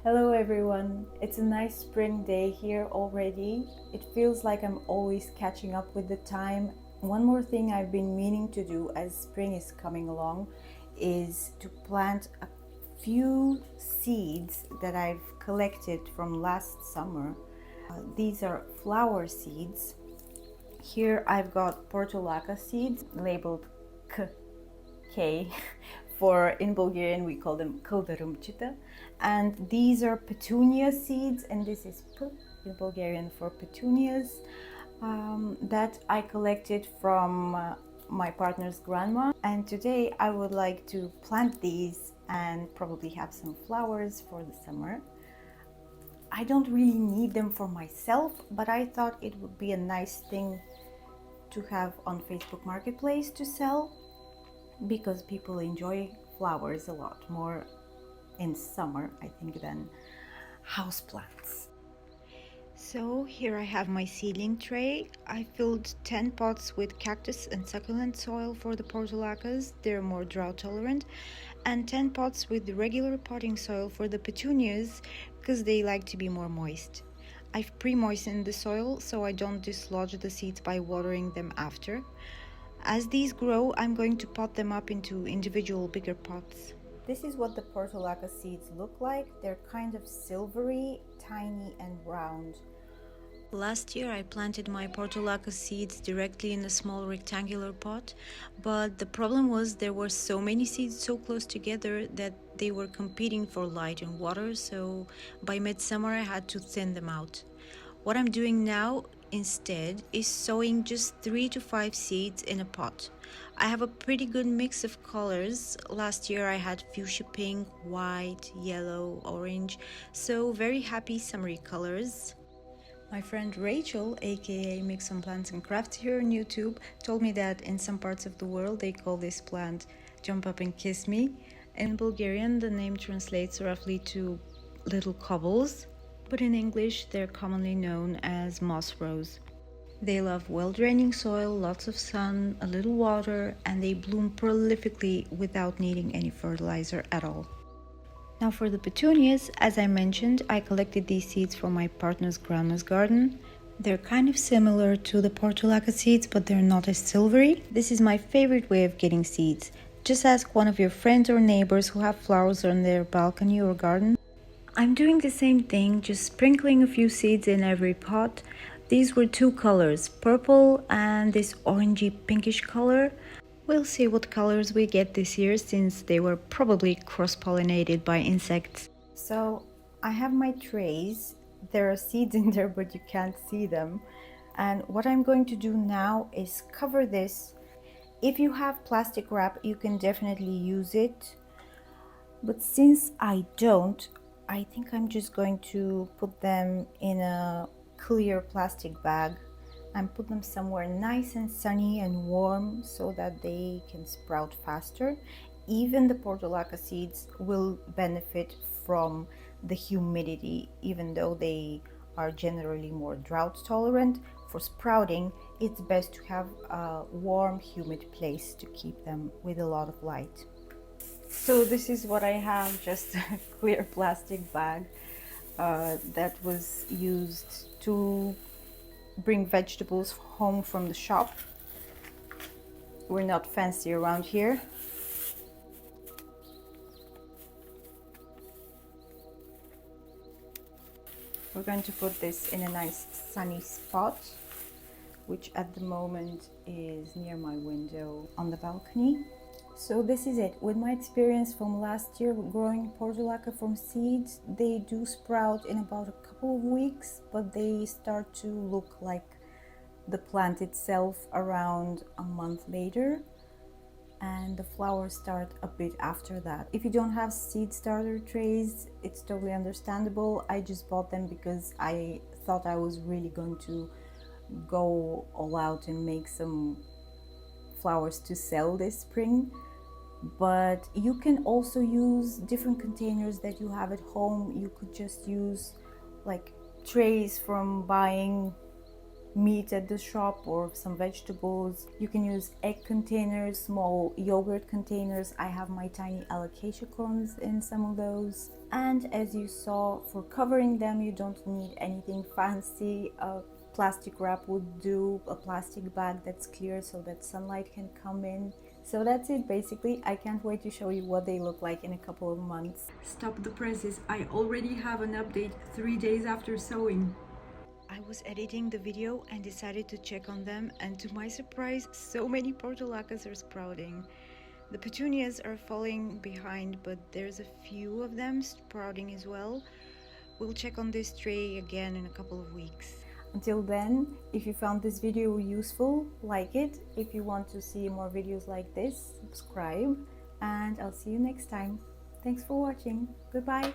Hello everyone, it's a nice spring day here already. It feels like I'm always catching up with the time. One more thing I've been meaning to do as spring is coming along is to plant a few seeds that I've collected from last summer. These are flower seeds. Here I've got Portulaca seeds labeled K for in Bulgarian we call them colourless, and these are Petunia seeds, and this is P in Bulgarian for Petunias, that I collected from my partner's grandma, and today I would like to plant these and probably have some flowers for the summer. I don't really need them for myself, but I thought it would be a nice thing to have on Facebook Marketplace to sell, because people enjoy flowers a lot more in summer, I think, than houseplants. So here I have my seedling tray. I filled 10 pots with cactus and succulent soil for the portulacas, they're more drought tolerant, and 10 pots with regular potting soil for the petunias because they like to be more moist. I've pre-moistened the soil so I don't dislodge the seeds by watering them after. As these grow, I'm going to pot them up into individual bigger pots. This is what the Portulaca seeds look like. They're kind of silvery, tiny and round. Last year I planted my Portulaca seeds directly in a small rectangular pot, but the problem was there were so many seeds so close together that they were competing for light and water, so by midsummer I had to thin them out. What I'm doing now instead is sowing just 3 to 5 seeds in a pot. I have a pretty good mix of colors. Last year I had fuchsia pink, white, yellow, orange, so very happy summery colors. My friend Rachel, aka Mix on Plants and Crafts here on YouTube, told me that in some parts of the world they call this plant Jump Up and Kiss Me. In Bulgarian the name translates roughly to little cobbles, but in English they're commonly known as moss rose. They love well-draining soil, lots of sun, a little water, and they bloom prolifically without needing any fertilizer at all. Now for the petunias, as I mentioned, I collected these seeds from my partner's grandma's garden. They're kind of similar to the Portulaca seeds, but they're not as silvery. This is my favorite way of getting seeds. Just ask one of your friends or neighbors who have flowers on their balcony or garden. I'm doing the same thing, just sprinkling a few seeds in every pot. These were two colors, purple and this orangey pinkish color. We'll see what colors we get this year, since they were probably cross-pollinated by insects. So I have my trays. There are seeds in there, but you can't see them. And what I'm going to do now is cover this. If you have plastic wrap, you can definitely use it. But since I don't, I think I'm just going to put them in a clear plastic bag and put them somewhere nice and sunny and warm so that they can sprout faster. Even the Portulaca seeds will benefit from the humidity, even though they are generally more drought tolerant. For sprouting, it's best to have a warm, humid place to keep them with a lot of light. So this is what I have, just a clear plastic bag that was used to bring vegetables home from the shop. We're not fancy around here. We're going to put this in a nice sunny spot, which at the moment is near my window on the balcony. So this is it. With my experience from last year growing Portulaca from seeds, they do sprout in about a couple of weeks, but they start to look like the plant itself around a month later, and the flowers start a bit after that. If you don't have seed starter trays, it's totally understandable. I just bought them because I thought I was really going to go all out and make some flowers to sell this spring. But you can also use different containers that you have at home. You could just use like trays from buying meat at the shop or some vegetables. You can use egg containers, small yogurt containers. I have my tiny alocasia cones in some of those. And as you saw, for covering them you don't need anything fancy. A plastic wrap would do, a plastic bag that's clear so that sunlight can come in. So that's it basically. I can't wait to show you what they look like in a couple of months. Stop the presses. I already have an update 3 days after sowing. I was editing the video and decided to check on them, and to my surprise, so many portulacas are sprouting. The petunias are falling behind, but there's a few of them sprouting as well. We'll check on this tray again in a couple of weeks. Until then, if you found this video useful, like it. If you want to see more videos like this, subscribe, and I'll see you next time. Thanks for watching. Goodbye.